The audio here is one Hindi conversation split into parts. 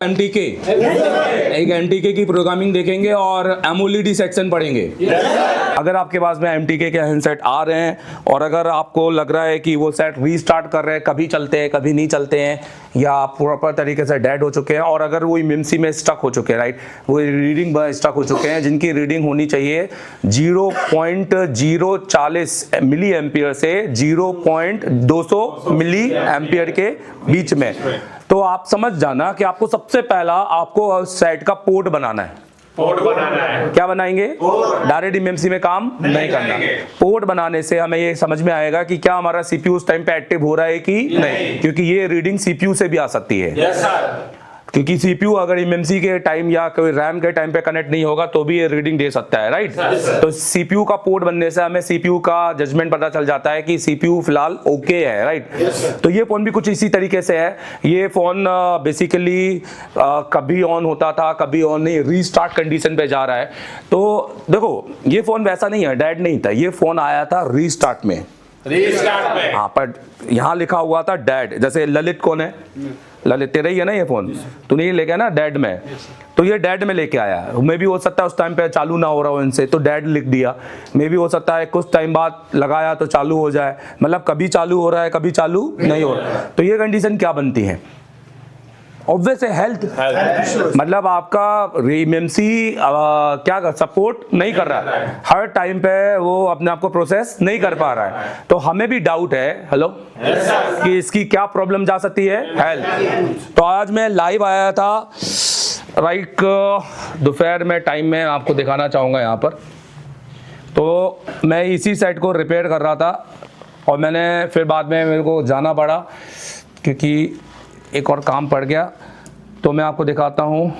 एमटीके एक एमटीके की प्रोग्रामिंग देखेंगे और एमओएलईडी सेक्शन पढ़ेंगे। अगर आपके पास में एमटीके के हैंडसेट आ रहे हैं और अगर आपको लग रहा है कि वो सेट रीस्टार्ट कर रहे हैं, कभी चलते हैं कभी नहीं चलते हैं, या प्रॉपर तरीके से डेड हो चुके हैं, और अगर वो इमएमसी में स्टक हो चुके हैं, राइट, वो रीडिंग स्टक हो चुके हैं, जिनकी रीडिंग होनी चाहिए 0.040 मिली एम्पियर से 0.200 मिली एम्पियर के बीच में, तो आप समझ जाना कि आपको सबसे पहला आपको सेट का पोर्ट बनाना है। पोर्ट बनाना है। क्या बनाएंगे? डायरेक्ट इमएमसी में काम नहीं करना। पोर्ट बनाने से हमें ये समझ में आएगा कि क्या हमारा सीपीयू उस टाइम पे एक्टिव हो रहा है कि नहीं, क्योंकि ये रीडिंग सीपीयू से भी आ सकती है। Yes sir. क्योंकि सीपीयू अगर इमएमसी के टाइम या कोई रैम के टाइम पे कनेक्ट नहीं होगा तो भी ये रीडिंग दे सकता है, राइट। तो सीपीयू का पोर्ट बनने से हमें सीपीयू का जजमेंट पता चल जाता है कि सीपीयू फिलहाल ओके है, राइट। तो ये फोन भी कुछ इसी तरीके से है। ये फोन बेसिकली कभी ऑन होता था कभी ऑन नहीं, रीस्टार्ट कंडीशन पे जा रहा है। तो देखो ये फोन वैसा नहीं है, डेड नहीं था, ये फोन आया था रीस्टार्ट में। रीस्टार्ट में हाँ, पर यहाँ लिखा हुआ था डेड। जैसे ललित कौन है? ललित तेरा ही है ना ये फोन, तूने ये लेके ना डेड में, तो ये डेड में लेके आया। मे भी हो सकता है उस टाइम पे चालू ना हो रहा हो इनसे, तो डेड लिख दिया। मे भी हो सकता है कुछ टाइम बाद लगाया तो चालू हो जाए, मतलब कभी चालू हो रहा है कभी चालू नहीं हो रहा है। तो ये कंडीशन क्या बनती है? ऑब्वियस है हेल्थ, मतलब आपका इमएमसी क्या सपोर्ट नहीं कर रहा है, हर टाइम पे वो अपने आप को प्रोसेस नहीं कर पा रहा है। तो हमें भी डाउट है, हेलो, कि इसकी क्या प्रॉब्लम जा सकती है, हेल्थ। तो आज मैं लाइव आया था, राइट, दोपहर में टाइम में आपको दिखाना चाहूँगा यहाँ पर। तो मैं इसी सेट को रिपेयर कर रहा था और मैंने फिर बाद में मेरे को जाना पड़ा क्योंकि एक और काम पड़ गया, तो मैं आपको दिखाता हूँ।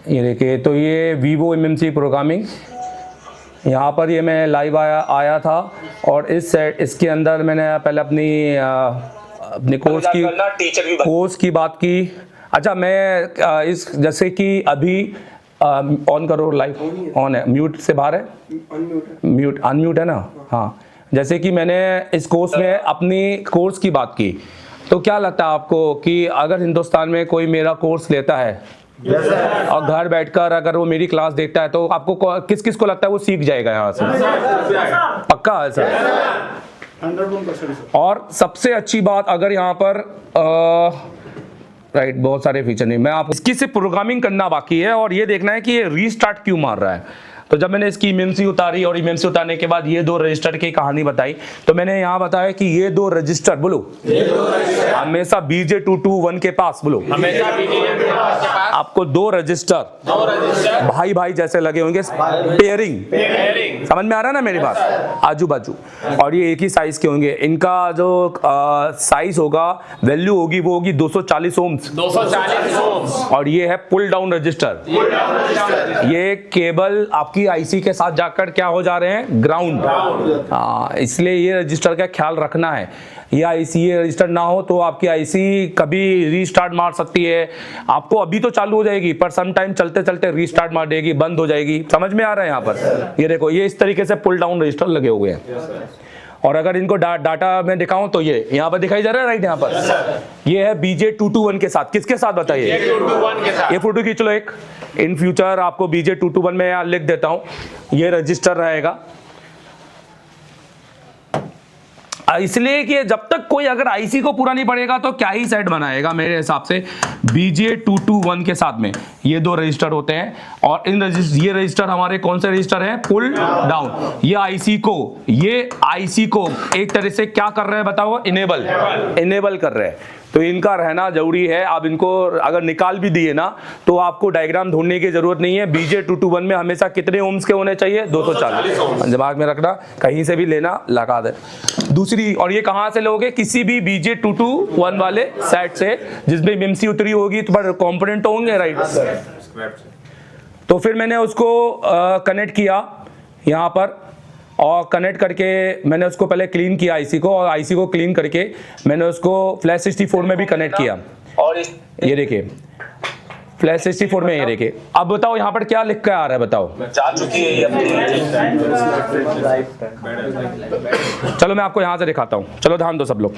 ये देखिए, तो ये वीवो एमएमसी प्रोग्रामिंग, यहाँ पर ये मैं लाइव आया था और इस सेट इसके अंदर मैंने पहले अपनी कोर्स की बात की। अच्छा, मैं इस जैसे कि अभी ऑन करो, लाइव ऑन है, म्यूट से बाहर है, म्यूट अनम्यूट है ना, हाँ। जैसे कि मैंने इस कोर्स में अपनी कोर्स की बात की, तो क्या लगता है आपको कि अगर हिंदुस्तान में कोई मेरा कोर्स लेता है और घर बैठकर अगर वो मेरी क्लास देखता है तो आपको किस किस को लगता है वो सीख जाएगा यहाँ से? पक्का है सर। 100%। और सबसे अच्छी बात, अगर यहाँ पर राइट, बहुत सारे फीचर नहीं, मैं आप इसकी सिर्फ प्रोग्रामिंग करना बाकी है और ये देखना है कि ये रीस्टार्ट क्यों मार रहा है। तो जब मैंने इसकी इमएमसी उतारी और इमएमसी उतारने के बाद ये दो रजिस्टर की कहानी बताई, तो मैंने यहाँ बताया कि ये दो रजिस्टर, बोलो, हमेशा BJ221 के पास, बोलो, हमेशा आपको दो रजिस्टर भाई भाई जैसे लगे होंगे, पेयरिंग, समझ में आ रहा है ना मेरी बात, आजू बाजू, और ये एक ही साइज के होंगे। इनका जो साइज होगा, वैल्यू होगी, वो होगी 240 ओम्स, 240 ओम्स, और ये है पुल डाउन रजिस्टर। ये केबल आपकी आईसी के साथ जाकर क्या हो जा रहे हैं, ग्राउंड। इसलिए ये रजिस्टर का ख्याल रखना है। ये आईसी, ये रजिस्टर ना हो तो आपकी आईसी कभी रीस्टार्ट मार सकती है। आपको अभी तो चालू हो जाएगी पर सम टाइम चलते चलते रीस्टार्ट मार देगी, बंद हो जाएगी। समझ में आ रहा है यहाँ पर? ये देखो, ये इस तरीके से पुल डाउन रजिस्टर लगे हुए हैं। और अगर इनको डाटा में दिखाऊं तो ये यहाँ पर दिखाई जा रहा है, राइट, यहाँ पर ये है BJ221 के साथ। किसके साथ बताइए? ये फोटो खींच लो एक। इन फ्यूचर आपको BJ221 में यहाँ लिख देता हूँ, ये रजिस्टर रहेगा। इसलिए कि जब तक कोई अगर आईसी को पूरा नहीं पड़ेगा तो क्या ही सेट बनाएगा मेरे हिसाब से। BJ221 के साथ में ये दो रजिस्टर होते हैं और ये रजिस्टर हमारे कौन से रजिस्टर हैं, पुल डाउन। ये आईसी को एक तरह से क्या कर रहे हैं बताओ, इनेबल कर रहे हैं। तो इनका रहना जरूरी है। आप इनको अगर निकाल भी दिए ना तो आपको डायग्राम ढूंढने की जरूरत नहीं है। BJ221 में हमेशा कितने ओम्स के होने चाहिए, 240। दिमाग में रखना, कहीं से भी लेना लगा दे। दूसरी, और ये कहाँ से लोगे, किसी भी BJ221 वाले सेट से जिसमें इमएमसी उतरी होगी तो पर कंपोनेंट होंगे, राइट। तो फिर मैंने उसको कनेक्ट किया यहाँ पर और कनेक्ट करके मैंने उसको पहले क्लीन किया आईसी को, और आईसी को क्लीन करके मैंने उसको फ्लैश 64 में भी कनेक्ट किया। और ये देखिए फ्लैश 64 में ये देखिए। अब बताओ यहाँ पर क्या लिख के आ रहा है, बताओ। जा चुकी है ये अपनी। चलो मैं आपको यहाँ से दिखाता हूँ, चलो ध्यान दो सब लोग।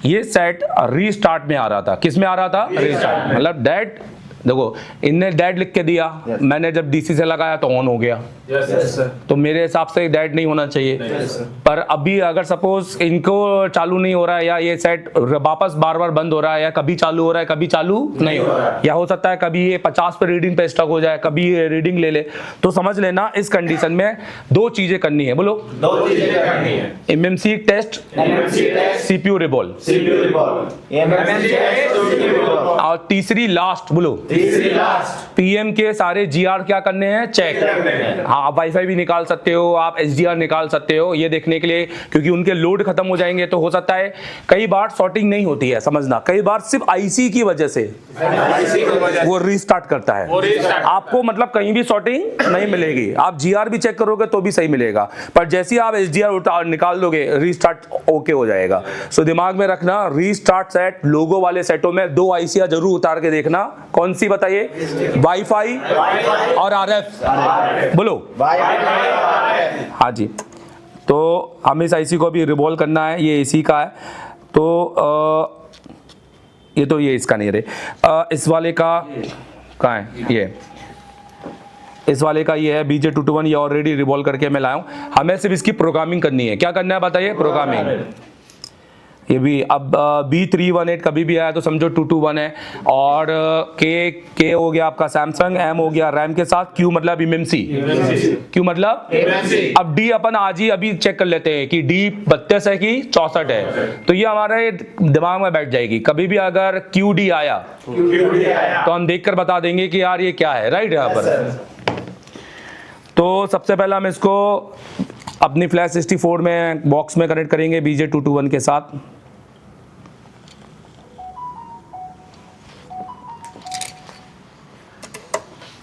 ये सेट रीस्टार्ट में आ रहा था, किस में आ रहा था? रीस्टार्ट। मतलब डेड, देखो इनने डेड लिख के दिया, मैंने जब डीसी से लगाया तो ऑन हो गया। तो मेरे हिसाब से डेड नहीं होना चाहिए। पर अभी अगर सपोज इनको चालू नहीं हो रहा है, या ये सेट वापस बार बार बंद हो रहा है, या कभी चालू हो रहा है कभी चालू नहीं हो रहा है, या हो सकता है कभी ये 50 पे रीडिंग पे स्टक हो जाए, कभी ये रीडिंग ले ले, तो समझ लेना इस कंडीशन में दो चीजें करनी है। बोलो, दो चीजें करनी है। एमएमसी टेस्ट, सीपीयू रिबॉल, और तीसरी लास्ट, बोलो पीएम के सारे जीआर क्या करने हैं? चेक। हाँ, आप वाईफाई भी निकाल सकते हो, आप एचडीआर निकाल सकते हो, ये देखने के लिए, क्योंकि उनके लोड खत्म हो जाएंगे तो हो सकता है कई बार सॉर्टिंग नहीं होती है, समझना, कई बार सिर्फ आईसी की वजह से वो रीस्टार्ट करता है। आपको मतलब कहीं भी सॉर्टिंग नहीं मिलेगी, आप जीआर भी चेक करोगे तो भी सही मिलेगा, पर जैसे ही आप एचडीआर निकाल दोगे रीस्टार्ट ओके हो जाएगा। सो दिमाग में रखना, रीस्टार्ट सेट लोगो वाले सेटों में दो आईसीआर जरूर उतार के देखना। कौन सी बताइए? वाईफाई और आरएफ। बोलो, हाँ जी। तो हमें इस आईसी को भी रिवॉल्व करना है, ये एसी का है, तो ये तो ये इसका नहीं रहे, इस वाले का कहाँ है? ये इस वाले का ये है BJ221, ये ऑलरेडी रिवॉल्व करके मैं लाया हूँ। हमें सिर्फ इसकी प्रोग्रामिंग करनी है। क्या करना है बताइए? प्रोग्रामिंग। ये भी अब B318 कभी भी आया तो समझो 221 है, और के हो गया आपका सैमसंग, M हो गया रैम के साथ, Q मतलब एमएमसी, Q मतलब एमएमसी। अब D अपन आज ही अभी चेक कर लेते हैं कि D 32 है कि 64 है, तो ये हमारे दिमाग में बैठ जाएगी। कभी भी अगर QD आया तो हम देखकर बता देंगे कि यार ये क्या है, राइट। यहाँ पर तो सबसे पहले हम इसको अपनी फ्लैश 64 में बॉक्स में कनेक्ट करेंगे BJ221 के साथ।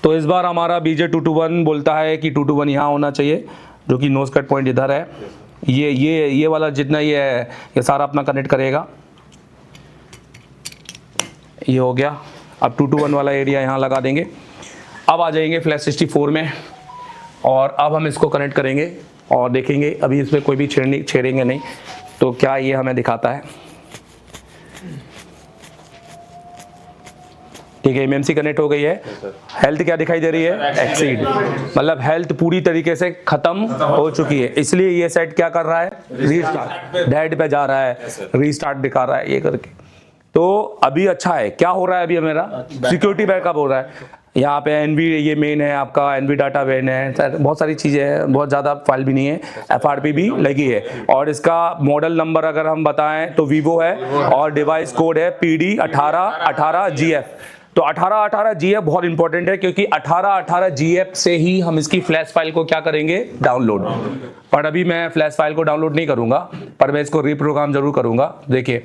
तो इस बार हमारा BJ221 बोलता है कि 221 यहाँ होना चाहिए, जो कि नोज कट पॉइंट इधर है। ये वाला जितना ये है ये सारा अपना कनेक्ट करेगा। ये हो गया। अब 221 वाला एरिया यहाँ लगा देंगे। अब आ जाएंगे फ्लैश 64 में, और अब हम इसको कनेक्ट करेंगे और देखेंगे अभी इसमें कोई भी छेड़ेंगे नहीं, तो क्या ये हमें दिखाता है। ठीक है, एमएमसी कनेक्ट हो गई है। हेल्थ क्या दिखाई दे रही है? एक्सीड, मतलब हेल्थ पूरी तरीके से खत्म हो चुकी है, इसलिए ये सेट क्या कर रहा है? रीस्टार्ट, डेड पे जा रहा है, रीस्टार्ट दिखा रहा है ये करके। तो अभी अच्छा है। क्या हो रहा है अभी मेरा? सिक्योरिटी बैकअप हो रहा है। यहाँ पे एनवी, ये मेन है आपका, एनवी डाटा वेन है, बहुत सारी चीज़ें हैं, बहुत ज़्यादा फाइल भी नहीं है, एफआरपी भी लगी है, और इसका मॉडल नंबर अगर हम बताएं तो वीवो है, और डिवाइस कोड है PD1818GF। तो 1818GF बहुत इंपॉर्टेंट है, क्योंकि 1818GF से ही हम इसकी फ्लैश फाइल को क्या करेंगे? डाउनलोड। पर अभी मैं फ्लैश फाइल को डाउनलोड नहीं करूँगा, पर मैं इसको रीप्रोग्राम जरूर करूँगा। देखिए,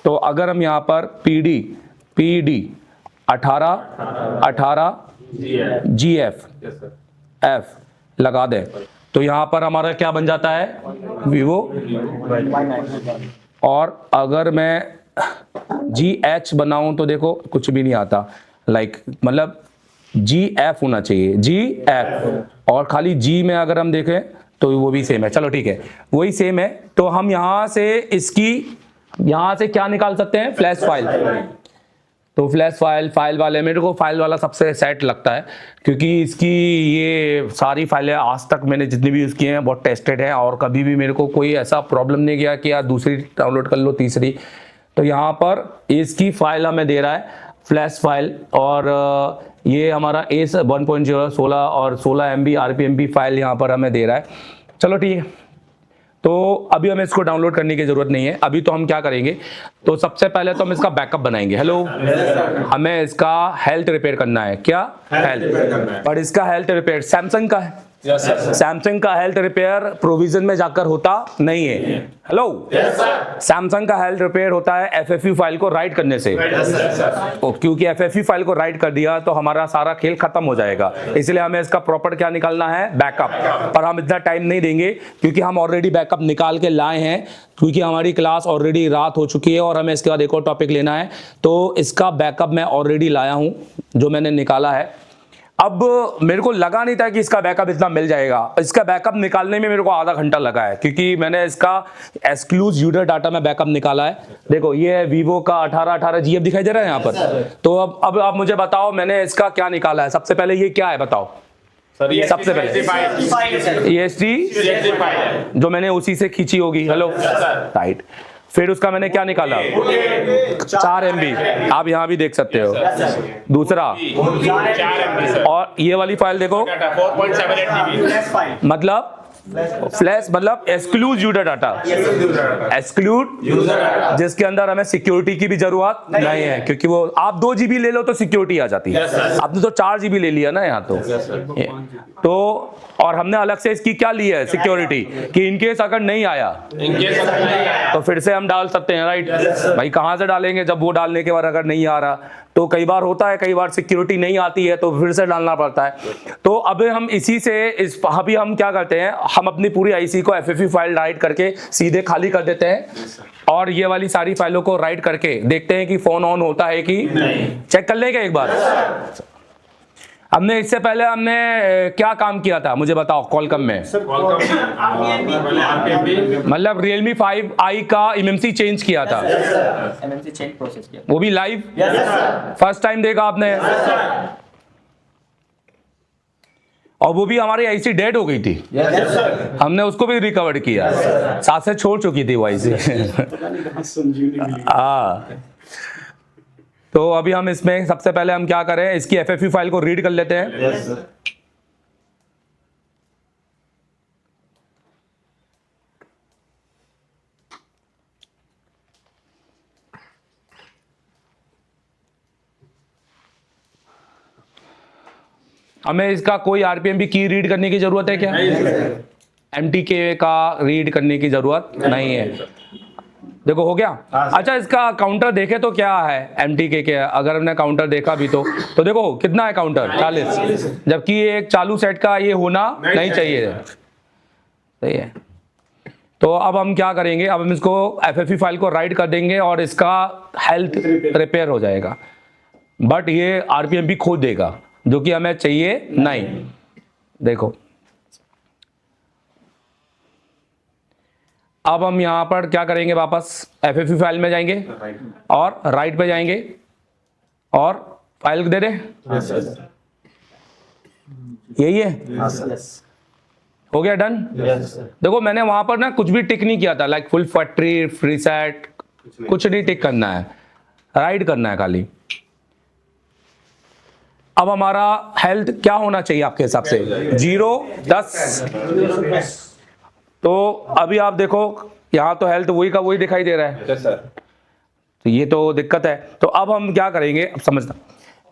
तो अगर हम यहाँ पर PD 1818GF लगा दें तो यहाँ पर हमारा क्या बन जाता है? वीवो। और अगर मैं GH बनाऊं तो देखो कुछ भी नहीं आता, मतलब GF होना चाहिए, GF। और खाली G में अगर हम देखें तो वो भी सेम है। चलो ठीक है, वही सेम है। तो हम यहाँ से क्या निकाल सकते हैं? Flash file. तो फ्लैश फाइल वाले, मेरे को फाइल वाला सबसे सेट लगता है, क्योंकि इसकी ये सारी फाइलें आज तक मैंने जितनी भी यूज़ की हैं बहुत टेस्टेड है, और कभी भी मेरे को कोई ऐसा प्रॉब्लम नहीं गया कि यार दूसरी डाउनलोड कर लो, तीसरी। तो यहाँ पर इसकी फाइल हमें दे रहा है फ्लैश फाइल, और ये हमारा ACE 1.0 16 और 16 MB RPMP फाइल यहाँ पर हमें दे रहा है। चलो ठीक है, तो अभी हमें इसको डाउनलोड करने की जरूरत नहीं है। अभी तो हम क्या करेंगे, तो सबसे पहले तो हम इसका बैकअप बनाएंगे। हेलो, हमें इसका हेल्थ रिपेयर करना है। क्या? हेल्थ। पर इसका हेल्थ रिपेयर सैमसंग का है, सैमसंग का हेल्थ रिपेयर प्रोविजन में जाकर होता नहीं है। हेलो, सैमसंग का हेल्थ रिपेयर होता है एफएफयू फाइल को राइट करने से। क्योंकि एफएफयू फाइल को राइट कर दिया तो हमारा सारा खेल खत्म हो जाएगा, इसलिए हमें इसका प्रॉपर क्या निकालना है, बैकअप। पर हम इतना टाइम नहीं देंगे क्योंकि हम ऑलरेडी बैकअप निकाल के लाए हैं, क्योंकि हमारी क्लास ऑलरेडी रात हो चुकी है और हमें इसके बाद एक और टॉपिक लेना है। तो इसका बैकअप मैं ऑलरेडी लाया हूं, जो मैंने निकाला है। अब मेरे को लगा नहीं था कि इसका बैकअप इतना मिल जाएगा। इसका बैकअप निकालने में मेरे को आधा घंटा लगा है, क्योंकि मैंने इसका एक्सक्लूसिव यूजर डाटा में बैकअप निकाला है। देखो, ये है वीवो का 1818 जीएफ दिखाई दे रहा है यहाँ पर। तो अब आप मुझे बताओ मैंने इसका क्या निकाला है। सबसे पहले ये क्या है बताओ, सबसे पहले ये एसडी जो मैंने उसी से खींची होगी। Hello, right. फिर उसका मैंने क्या निकाला, 4 MB, आप यहाँ भी देख सकते हो। दूसरा, और ये वाली फाइल देखो, 4.78 GB, मतलब फ्लैश, मतलब एक्सक्लूड यूजर डाटा, एक्सक्लूड जिसके अंदर हमें सिक्योरिटी की भी जरूरत नहीं है, क्योंकि वो आप 2 GB ले लो तो सिक्योरिटी आ जाती है। आपने तो 4 GB ले लिया ना यहाँ तो और हमने अलग से इसकी क्या ली है, सिक्योरिटी, कि इनकेस अगर नहीं आया तो फिर से हम डाल सकते हैं, राइट। भाई कहाँ से डालेंगे जब वो डालने के बाद अगर नहीं आ रहा। तो कई बार होता है, कई बार सिक्योरिटी नहीं आती है तो फिर से डालना पड़ता है। तो अब हम इसी से अभी हम क्या करते हैं, हम अपनी पूरी आईसी को एफएफयू फाइल राइट करके सीधे खाली कर देते हैं और ये वाली सारी फाइलों को राइट करके देखते हैं कि फोन ऑन होता है कि नहीं। चेक कर लेंगे एक बार। हमने इससे पहले क्या काम किया था मुझे बताओ, कॉलकम में मतलब Realme 5i का एमएमसी चेंज किया था, एमएमसी चेंज प्रोसेस किया, वो भी लाइव फर्स्ट टाइम देखा आपने। और वो भी हमारी आईसी डेड हो गई थी, हमने उसको भी रिकवर किया, साथ से छोड़ चुकी थी वो आईसी। तो अभी हम इसमें सबसे पहले हम क्या करें, इसकी एफएफयू फाइल को रीड कर लेते हैं। हमें इसका कोई आरपीएम भी की रीड करने की जरूरत है क्या? एमटीके का रीड करने की जरूरत नहीं है। देखो हो गया। अच्छा, इसका काउंटर देखे तो क्या है एमटीके के, अगर हमने काउंटर देखा भी तो देखो कितना है काउंटर, 40, जबकि एक चालू सेट का ये होना नहीं चाहिए। सही है। तो अब हम क्या करेंगे, अब हम इसको एफएफयू फाइल को राइट कर देंगे और इसका हेल्थ रिपेयर हो जाएगा, बट ये आरपीएम भी खो देगा, जो कि हमें चाहिए नहीं। देखो अब हम यहां पर क्या करेंगे, वापस एफएफयू फाइल में जाएंगे और राइट पे जाएंगे और फाइल दे दे। यही है, हो गया डन। देखो मैंने वहां पर ना कुछ भी टिक नहीं किया था, लाइक फुल फैक्ट्री रीसेट, कुछ नहीं टिक करना है, राइट करना है खाली। अब हमारा हेल्थ क्या होना चाहिए आपके हिसाब से, 0, 10। तो अभी आप देखो यहाँ तो हेल्थ वही का वही दिखाई दे रहा है। Yes sir. तो ये तो दिक्कत है। तो अब हम क्या करेंगे, अब समझना,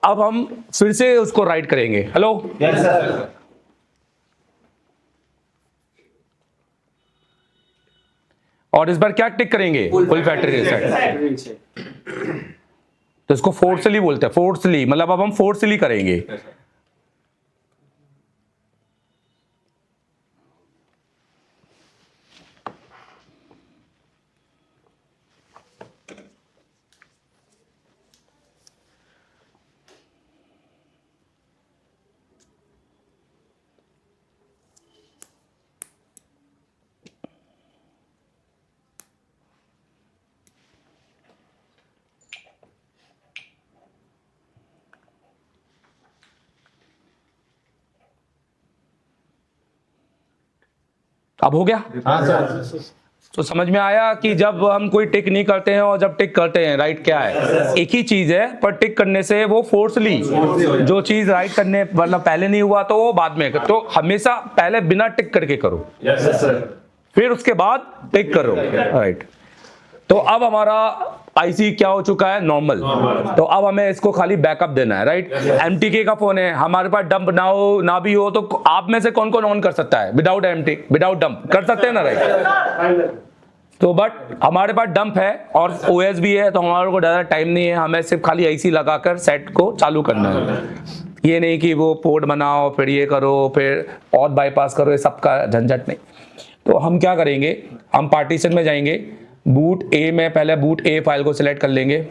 अब हम फिर से उसको राइट करेंगे। Hello, yes sir. और इस बार क्या टिक करेंगे, फुल फैक्ट्री रीसेट। तो इसको फोर्सली बोलते हैं, फोर्सली मतलब अब हम फोर्सली करेंगे। अब हो गया। हाँ सर। तो समझ में आया कि जब हम कोई टिक नहीं करते हैं और जब टिक करते हैं, राइट क्या है, एक ही चीज है, पर टिक करने से वो फोर्सली, जो चीज राइट करने मतलब पहले नहीं हुआ तो वो बाद में, तो हमेशा पहले बिना टिक करके करो, यस सर। फिर उसके बाद टिक करो, राइट। तो अब हमारा आईसी क्या हो चुका है, नॉर्मल। तो अब हमें इसको खाली बैकअप देना है, राइट। एमटीके का फोन है, हमारे पास डंप ना हो ना भी हो, तो आप में से कौन कौन ऑन कर सकता है विदाउट एमटी, विदाउट डंप कर सकते हैं ना, राइट। तो बट हमारे पास डंप है और ओएस भी है, तो हमारे को ज़्यादा टाइम नहीं है, हमें सिर्फ खाली आईसी लगाकर सेट को चालू करना है। ये नहीं कि वो पोर्ट बनाओ फिर ये करो फिर और बाईपास करो, ये सबका झंझट नहीं। तो हम क्या करेंगे, हम पार्टीशन में जाएंगे, बूट ए में पहले बूट ए फाइल को सिलेक्ट कर लेंगे।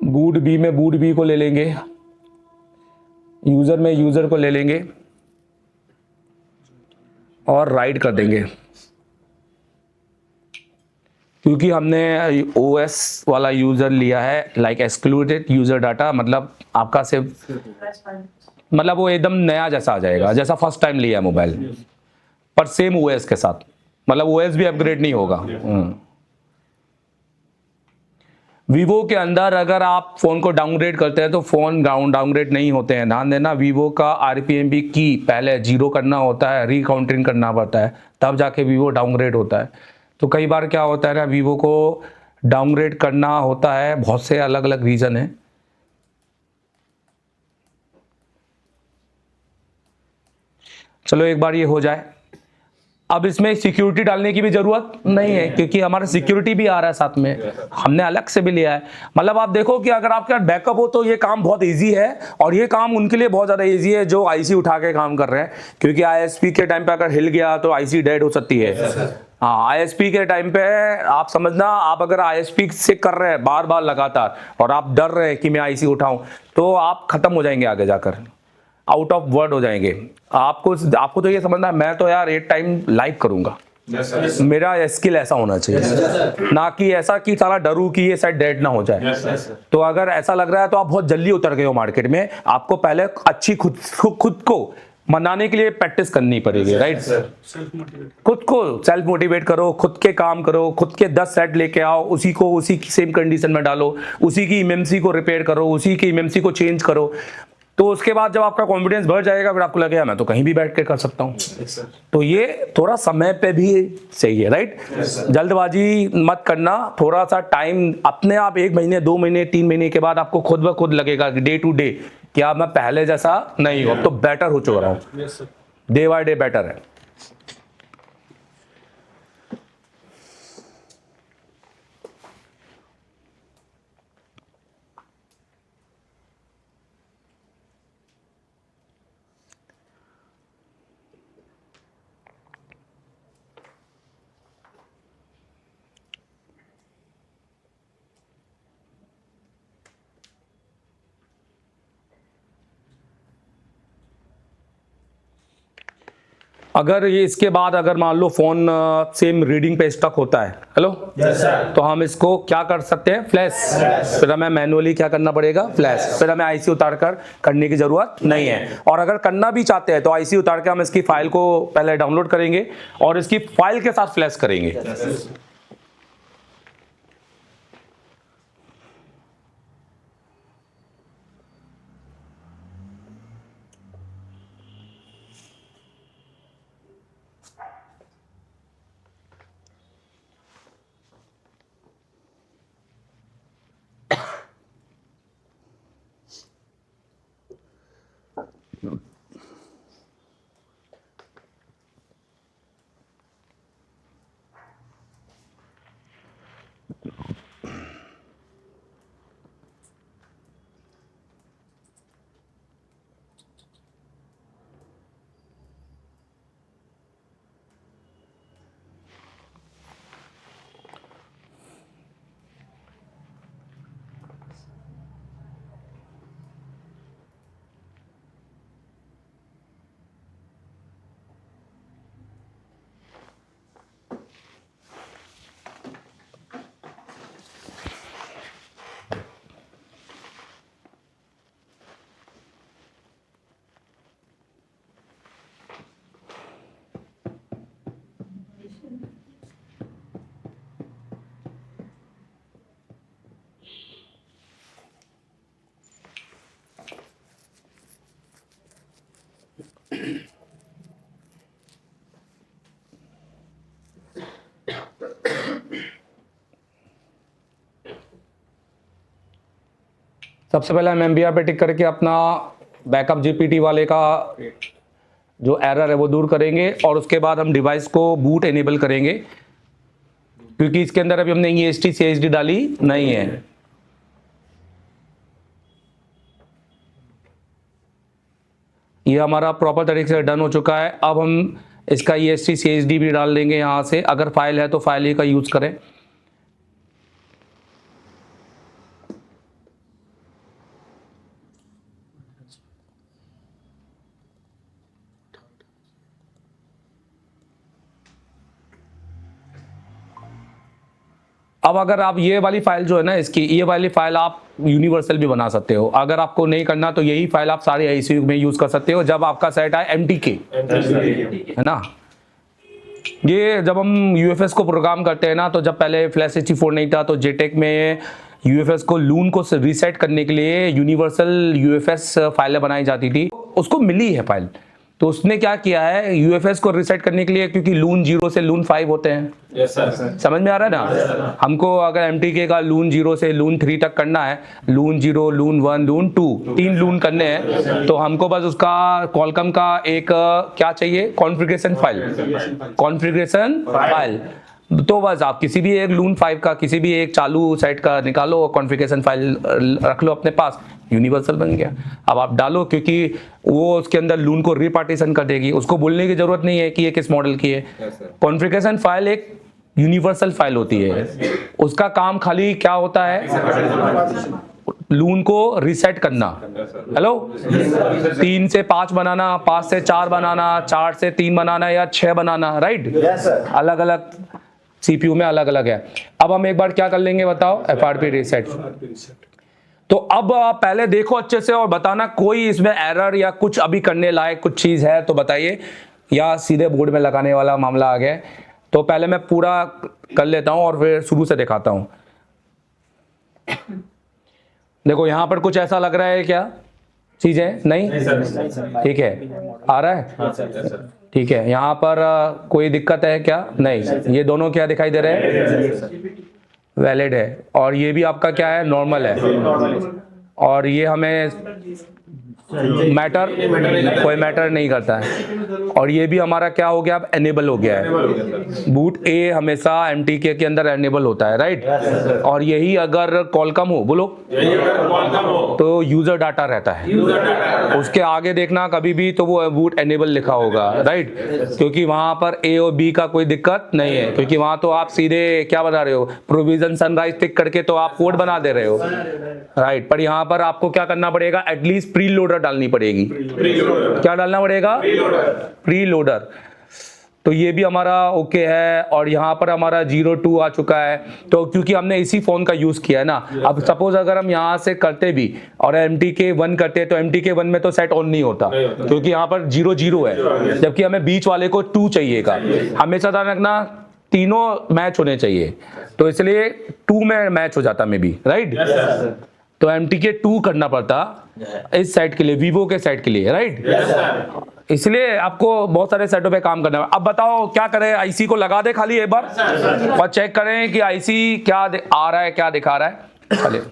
बूट बी में बूट बी को ले लेंगे, यूजर में यूजर को ले लेंगे और राइट कर देंगे। क्योंकि हमने ओएस वाला यूजर लिया है, लाइक एक्सक्लूडेड यूजर डाटा, मतलब आपका सिर्फ मतलब वो एकदम नया जैसा आ जाएगा, जैसा फर्स्ट टाइम लिया है मोबाइल, पर सेम ओएस के साथ, मतलब ओएस भी अपग्रेड नहीं होगा। वीवो के अंदर अगर आप फोन को डाउनग्रेड करते हैं तो फोन डाउनग्रेड नहीं होते हैं, ध्यान देना। वीवो का आरपीएमबी की पहले 0 करना होता है, रिकाउंटिंग करना पड़ता है, तब जाके वीवो डाउनग्रेड होता है। तो कई बार क्या होता है ना, वीवो को डाउनग्रेड करना होता है, बहुत से अलग अलग रीज़न है। चलो एक बार ये हो जाए। अब इसमें सिक्योरिटी डालने की भी जरूरत नहीं है, क्योंकि हमारा सिक्योरिटी भी आ रहा है साथ में, हमने अलग से भी लिया है। मतलब आप देखो कि अगर आपके पास बैकअप हो तो ये काम बहुत इजी है, और ये काम उनके लिए बहुत ज़्यादा इजी है जो आईसी उठा के काम कर रहे हैं, क्योंकि आईएसपी के टाइम पे अगर हिल गया तो आईसी डेड हो सकती है। हाँ, आईएसपी के टाइम पे आप समझना, आप अगर आईएसपी से कर रहे हैं बार बार लगातार और आप डर रहे हैं कि मैं आईसी उठाऊं, तो आप खत्म हो जाएंगे आगे जाकर, आउट ऑफ वर्ड हो जाएंगे। आपको तो ये समझना है, मैं तो यार 8 टाइम लाइव करूंगा, मेरा स्किल ऐसा होना चाहिए, ना कि ऐसा कि साला डरू कि ये साइड डेड ना हो जाए। तो अगर ऐसा लग रहा है तो आप बहुत जल्दी उतर गए हो मार्केट में, आपको पहले अच्छी खुद को मनाने के लिए प्रैक्टिस करनी पड़ेगी, राइट। खुद को सेल्फ मोटिवेट करो, खुद के काम करो, खुद के 10 सेट लेके आओ, उसी को उसी की सेम कंडीशन में डालो, उसी की एमएमसी को रिपेयर करो, उसी की एमएमसी को चेंज करो। तो उसके बाद जब आपका कॉन्फिडेंस बढ़ जाएगा, फिर आपको लगेगा मैं तो कहीं भी बैठ के कर सकता हूँ। तो ये थोड़ा समय पे भी चाहिए, राइट। जल्दबाजी मत करना, थोड़ा सा टाइम अपने आप 1 महीने 2 महीने 3 महीने के बाद आपको खुद ब खुद लगेगा डे टू डे क्या मैं पहले जैसा नहीं हूँ, अब तो बेटर हो चुका हूँ, डे बाय डे बेटर है। अगर ये इसके बाद अगर मान लो फोन सेम रीडिंग पे स्टक होता है, हेलो, तो हम इसको क्या कर सकते हैं, फ्लैश। फिर हमें मैनुअली क्या करना पड़ेगा, फ्लैश। फिर हमें आईसी उतार कर करने की जरूरत नहीं है। और अगर करना भी चाहते हैं तो आईसी उतार के हम इसकी फाइल को पहले डाउनलोड करेंगे और इसकी फाइल के साथ फ्लैश करेंगे। सबसे पहले हम MBR पे टिक करके अपना बैकअप GPT वाले का जो एरर है वो दूर करेंगे और उसके बाद हम डिवाइस को बूट एनेबल करेंगे, क्योंकि इसके अंदर अभी हमने EST CHD डाली नहीं है। ये हमारा प्रॉपर तरीके से डन हो चुका है। अब हम इसका EST CHD भी डाल देंगे यहाँ से, अगर फाइल है तो फाइल ही का यूज करें। अब अगर आप ये वाली फाइल जो है ना, इसकी ये वाली फाइल आप यूनिवर्सल भी बना सकते हो। अगर आपको नहीं करना तो यही फाइल आप सारे ICU में यूज कर सकते हो जब आपका सेट आए MTK, है ना। ये जब हम UFS को प्रोग्राम करते हैं ना, तो जब पहले फ्लैश 64 नहीं था तो JTAG में UFS को लून को रीसेट करने के लिए यूनिवर्सल UFS फाइलें बनाई जाती थी। उसको मिली है फाइल, तो उसने क्या किया है UFS को रीसेट करने के लिए, क्योंकि लून 0 से लून 5 होते हैं। Yes, sir. समझ में आ रहा है ना। हमको अगर MTK का लून 0 से लून 3 तक करना है, लून 0, लून 1, लून 2, 3 लून करने हैं, तो हमको बस उसका कॉलकम का एक क्या चाहिए, कॉन्फ़िगरेशन फाइल। तो बस आप किसी भी एक लून 5 का किसी भी एक चालू सेट का निकालो और कॉन्फ़िगरेशन फाइल रख लो अपने पास, यूनिवर्सल बन गया। अब आप डालो, क्योंकि वो उसके अंदर लून को रिपार्टीशन कर देगी, उसको बोलने की जरूरत नहीं है कि ये किस मॉडल की है। कॉन्फ़िगरेशन फाइल एक यूनिवर्सल फाइल होती है, उसका काम खाली क्या होता है, लून को रीसेट करना। हेलो, 3 से 5 बनाना, 5 से 4 बनाना, 4 से 3 बनाना या 6 बनाना, राइट। अलग अलग CPU में अलग अलग है। अब हम एक बार क्या कर लेंगे बताओ, FRP रीसेट। तो अब आप पहले देखो अच्छे से और बताना कोई इसमें एरर या कुछ अभी करने लायक कुछ चीज है तो बताइए, या सीधे बोर्ड में लगाने वाला मामला आ गया। तो पहले मैं पूरा कर लेता हूं और फिर शुरू से दिखाता हूं। देखो यहां पर कुछ ऐसा लग रहा है क्या, चीजें नहीं, ठीक है, आ रहा है, ठीक है। यहाँ पर कोई दिक्कत है क्या, नहीं। ये दोनों क्या दिखाई दे रहे हैं, वैलिड है। और ये भी आपका क्या है, नॉर्मल है। और ये हमें कोई मैटर नहीं करता है। और ये भी हमारा क्या हो गया, अब एनेबल हो गया है। बूट A हमेशा MTK के अंदर एनेबल होता है, राइट। और यही अगर कॉलकम हो, बोलो, तो यूजर डाटा रहता है। उसके आगे देखना कभी भी तो वो बूट एनेबल लिखा होगा, राइट, क्योंकि वहां पर A और B का कोई दिक्कत नहीं है, क्योंकि वहां तो आप सीधे क्या बना रहे हो, प्रोविजन सनराइज टिक करके तो आप कोड बना दे रहे हो, राइट। पर यहाँ पर आपको क्या करना पड़ेगा, एटलीस्ट प्री लोडर डालनी पड़ेगी। क्या डालना पड़ेगा, प्री लोडर। तो ये भी हमारा ओके है। और यहाँ पर हमारा 02 आ चुका है, तो क्योंकि हमने इसी फोन का यूज किया है ना। अब सपोज अगर हम यहाँ से करते भी और MTK 1 करते तो MTK 1 में तो सेट ऑन नहीं होता, क्योंकि यहाँ पर 00 है, जबकि हमें बीच वाले को 2 चाहिएगा। हमेशा ध्यान रखना तीनों मैच होने चाहिए, तो इसलिए 2 में मैच हो जाता मे भी, राइट। तो MTK 2 करना पड़ता इस साइड के लिए, वीवो के साइड के लिए, राइट। इसलिए आपको बहुत सारे सेटों पे काम करना है। अब बताओ क्या करें, IC को लगा दे खाली एक बार और चेक करें कि IC क्या आ रहा है, क्या दिखा रहा है। चलिए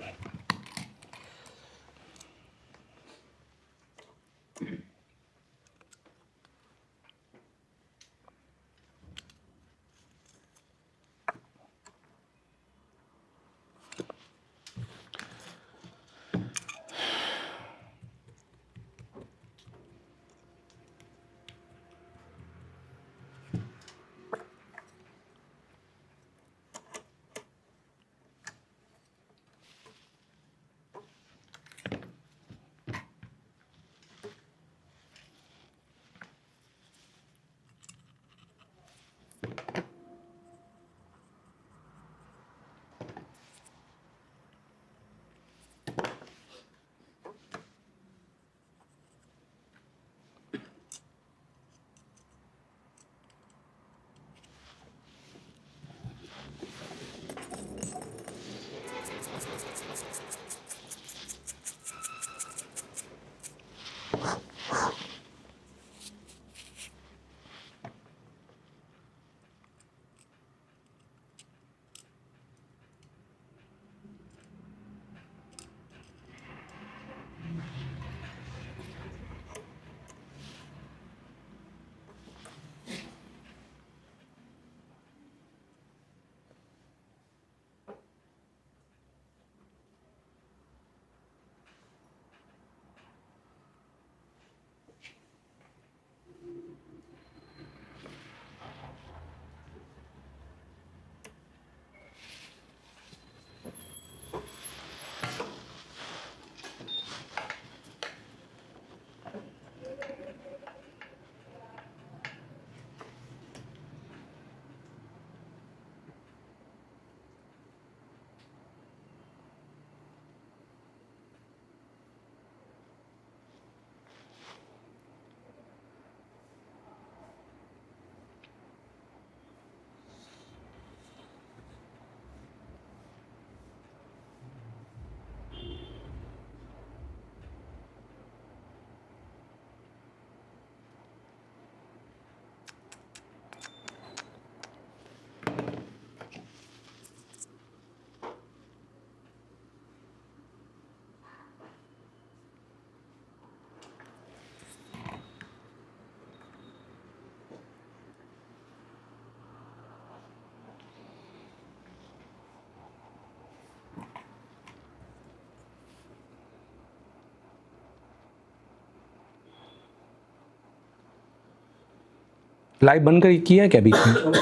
लाइव बंद कर किया है क्या बीच में?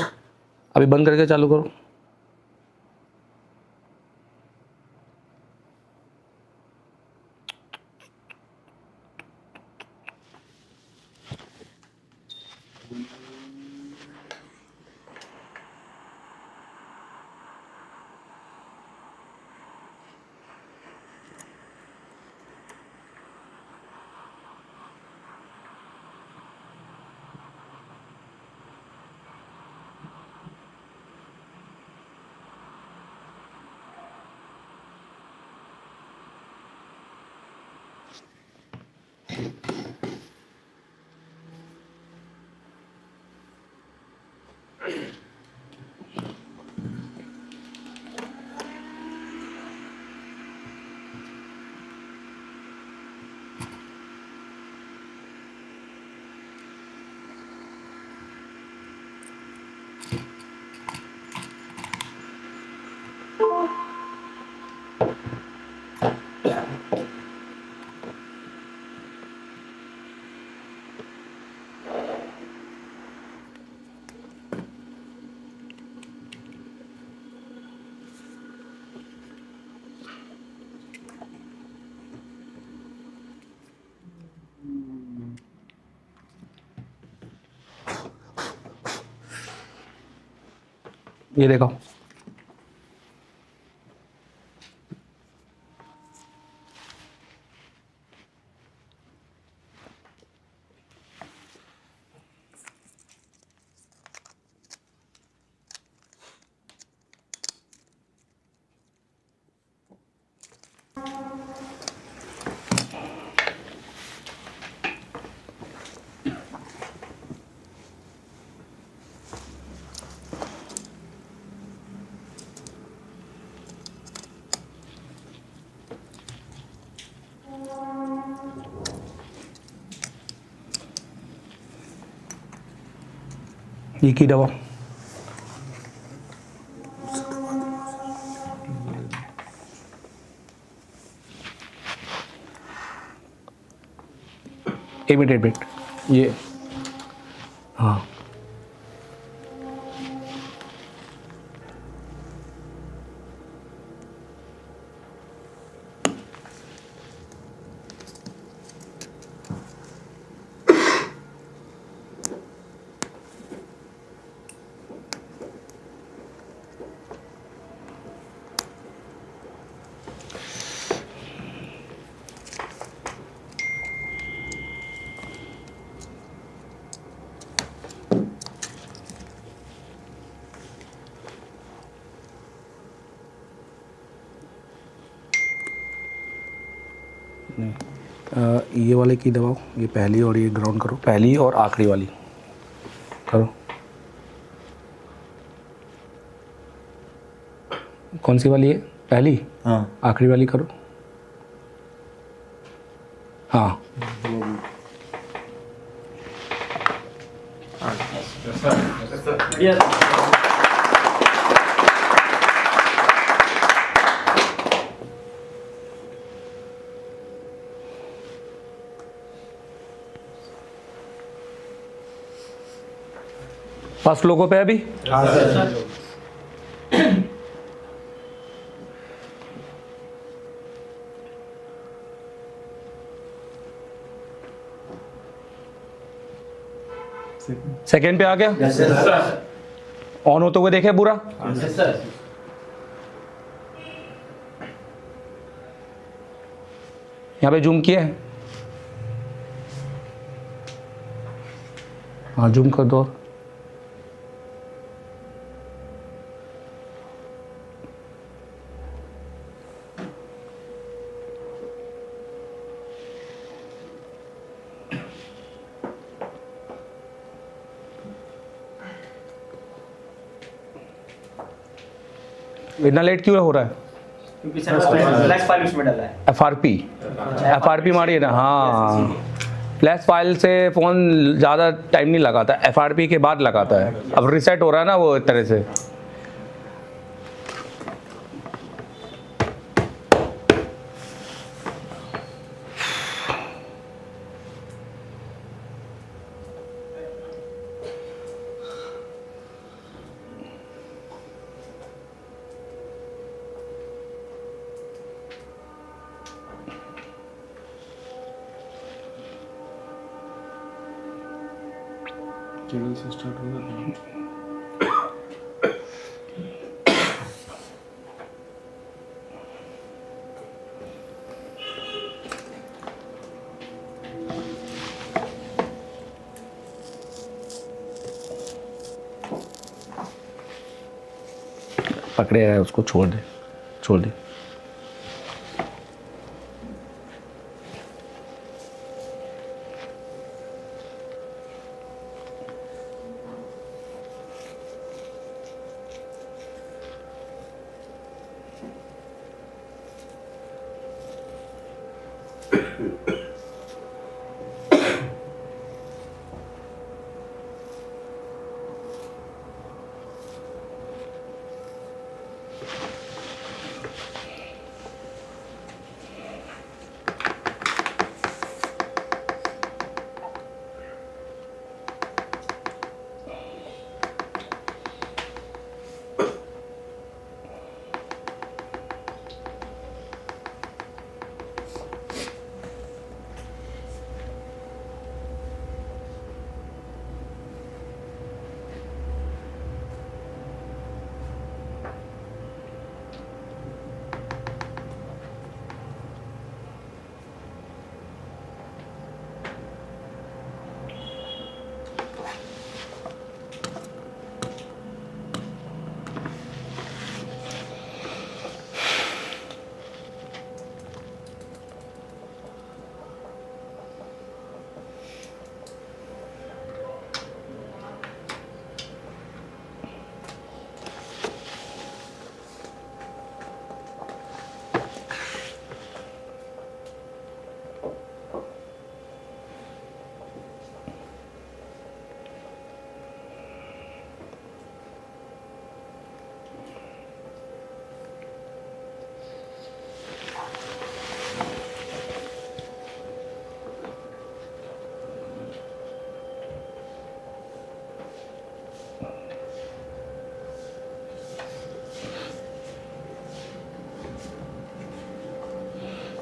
अभी बंद करके चालू करो। ये देखो, ये की दबाओ। एक मिनट ये, हाँ ये वाले की दबाओ, ये पहली और ये ग्राउंड करो, पहली और आखिरी वाली करो। कौन सी वाली है? पहली? हाँ आखिरी वाली करो। हाँ फर्स्ट लोगों पे अभी सेकेंड पे आ गया। ऑन होते हुए देखे पूरा। यहाँ पे जूम किया है, हाँ जूम कर दो। इतना लेट क्यों हो रहा है? क्योंकि सर फ्लैश फाइल उसमें डाला है। एफआरपी मारिए ना। हाँ फ्लैश फाइल से फ़ोन ज़्यादा टाइम नहीं लगाता, एफआरपी के बाद लगाता है। अब रिसेट हो रहा है ना वो एक तरह से। ट्रेनिंग से स्टार्ट होगा। पकड़े है उसको, छोड़ दे, छोड़ दे।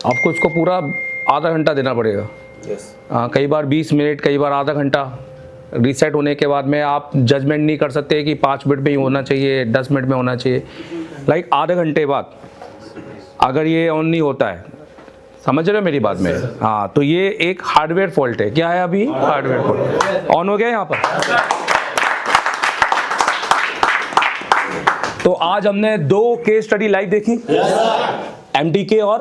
आपको इसको पूरा आधा घंटा देना पड़ेगा। हाँ, कई बार 20 मिनट, कई बार आधा घंटा। रीसेट होने के बाद में आप जजमेंट नहीं कर सकते कि 5 मिनट में ही होना चाहिए, 10 मिनट में होना चाहिए। लाइक आधे घंटे बाद अगर ये ऑन नहीं होता है, समझ रहे हो मेरी बात में? हाँ, तो ये एक हार्डवेयर फॉल्ट है। क्या है अभी? Hardware fault. ऑन हो गया यहाँ पर। तो आज हमने 2 केस स्टडी लाइव देखी, MTK और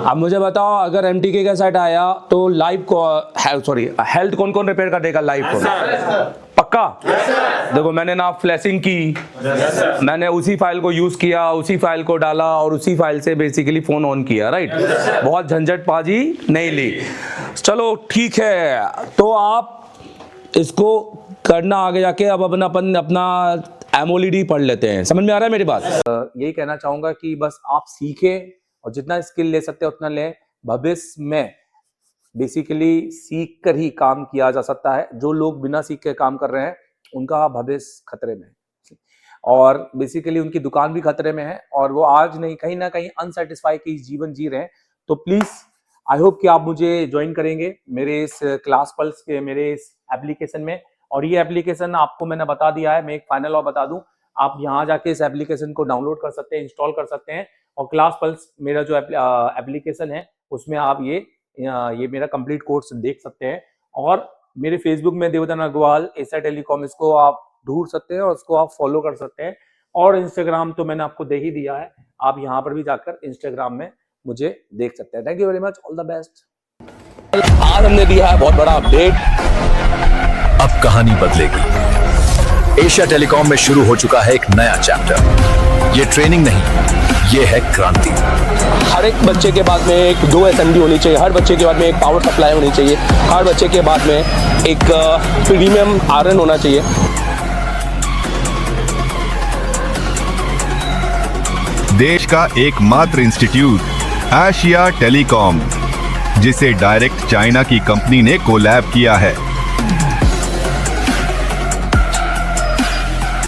अब मुझे बताओ, अगर MTK का साइट आया तो लाइव को हेल्थ कौन कौन रिपेयर कर देगा? लाइव को पक्का? देखो, मैंने ना फ्लैशिंग की, मैंने उसी फाइल को यूज किया, उसी फाइल को डाला और उसी फाइल से बेसिकली फोन ऑन किया, राइट? बहुत झंझटबाजी नहीं ली। चलो ठीक है, तो आप इसको करना आगे जाके अब अपना एमओलीडी पढ़ लेते हैं। समझ में आ रहा है मेरी बात? यही कहना चाहूंगा कि बस आप सीखें और जितना स्किल ले सकते हैं उतना लें। भविष्य में बेसिकली सीख कर ही काम किया जा सकता है। जो लोग बिना सीख के काम कर रहे हैं उनका भविष्य खतरे में है और बेसिकली उनकी दुकान भी खतरे में है और वो आज नहीं, कहीं ना कहीं अनसेटिस्फाई की जीवन जी रहे हैं। तो प्लीज आई होप कि आप मुझे ज्वाइन करेंगे मेरे इस क्लास पल्स के, मेरे इस एप्लीकेशन में। और ये एप्लीकेशन आपको मैंने बता दिया है। मैं एक फाइनल और बता दूं, आप यहाँ जाके इस एप्लीकेशन को डाउनलोड कर सकते हैं, इंस्टॉल कर सकते हैं और क्लास पल्स मेरा जो एप्लीकेशन है उसमें आप ये मेरा कंप्लीट कोर्स देख सकते हैं। और मेरे फेसबुक में देवधन अग्रवाल एशिया टेलीकॉम, इसको आप ढूंढ सकते हैं और उसको आप फॉलो कर सकते हैं। और इंस्टाग्राम तो मैंने आपको दे ही दिया है, आप यहाँ पर भी जाकर इंस्टाग्राम में मुझे देख सकते हैं। Thank you very much, all the best. आज हमने दिया है बहुत बड़ा अपडेट। अब कहानी बदलेगी। एशिया टेलीकॉम में शुरू हो चुका है एक नया चैप्टर। ये ट्रेनिंग नहीं, ये है क्रांति। हर एक बच्चे के बाद में एक 2 SMD होनी चाहिए, हर बच्चे के बाद में एक पावर सप्लाई होनी चाहिए, हर बच्चे के बाद में एक प्रीमियम आयरन होना चाहिए। देश का एकमात्र इंस्टीट्यूट एशिया टेलीकॉम, जिसे डायरेक्ट चाइना की कंपनी ने कोलैब किया है।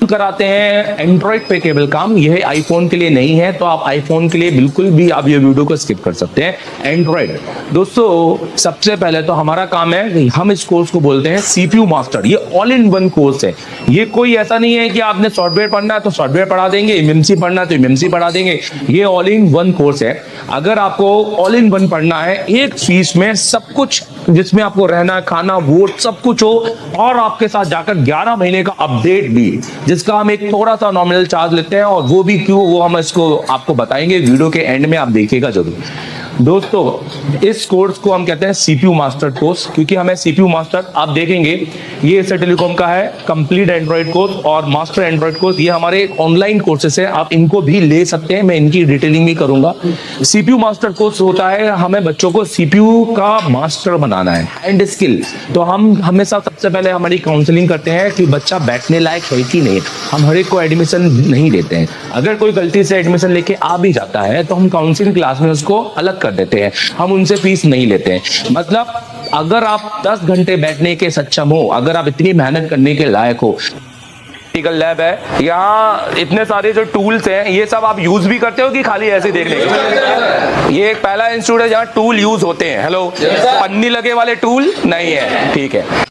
कराते हैं एंड्रॉइड पे केवल काम, यह आईफोन के लिए नहीं है, तो आप आईफोन के लिए बिल्कुल भी आप ये वीडियो को स्किप कर सकते हैं। एंड्रॉइड दोस्तों, सबसे पहले तो हमारा काम है, हम इस कोर्स को बोलते हैं CPU मास्टर। ये ऑल इन वन कोर्स है। ये कोई ऐसा नहीं है कि आपने सॉफ्टवेयर पढ़ना है तो सॉफ्टवेयर पढ़ा देंगे, MMC पढ़ना है तो MMC पढ़ा देंगे। ये ऑल इन वन कोर्स है। अगर आपको ऑल इन वन पढ़ना है, एक फीस में सब कुछ, जिसमें आपको रहना, खाना, वोट सब कुछ हो, और आपके साथ जाकर 11 महीने का अपडेट भी, जिसका हम एक थोड़ा सा नॉमिनल चार्ज लेते हैं, और वो भी क्यों, वो हम इसको आपको बताएंगे वीडियो के एंड में, आप देखिएगा जरूर। दोस्तों, इस कोर्स को हम कहते हैं CPU मास्टर कोर्स, क्योंकि हमें CPU मास्टर, आप देखेंगे ये एशिया टेलीकॉम का है कंप्लीट एंड्रॉइड कोर्स और मास्टर एंड्रॉइड कोर्स। ये हमारे ऑनलाइन कोर्सेस है, आप इनको भी ले सकते हैं, मैं इनकी डिटेलिंग भी करूंगा। CPU मास्टर कोर्स होता है, हमें बच्चों को CPU का मास्टर बनाना है एंड स्किल। तो हम हमेशा सबसे पहले हमारी काउंसलिंग करते हैं कि बच्चा बैठने लायक है कि नहीं। हम हर एक को एडमिशन नहीं देते हैं। अगर कोई गलती से एडमिशन लेके आ भी जाता है तो हम काउंसलिंग क्लास में उसको अलग कर देते हैं, हम उनसे फीस नहीं लेते हैं। मतलब अगर आप 10 घंटे बैठने के सक्षम हो, अगर आप इतनी मेहनत करने के लायक हो, प्रैक्टिकल लैब है, यहाँ इतने सारे जो टूल्स हैं, ये सब आप यूज भी करते हो कि खाली ऐसे देखने के? ये एक पहला इंस्टीट्यूट है जहाँ टूल यूज होते हैं। हेलो, पन्नी लगे वाले टूल नहीं है, ठीक है।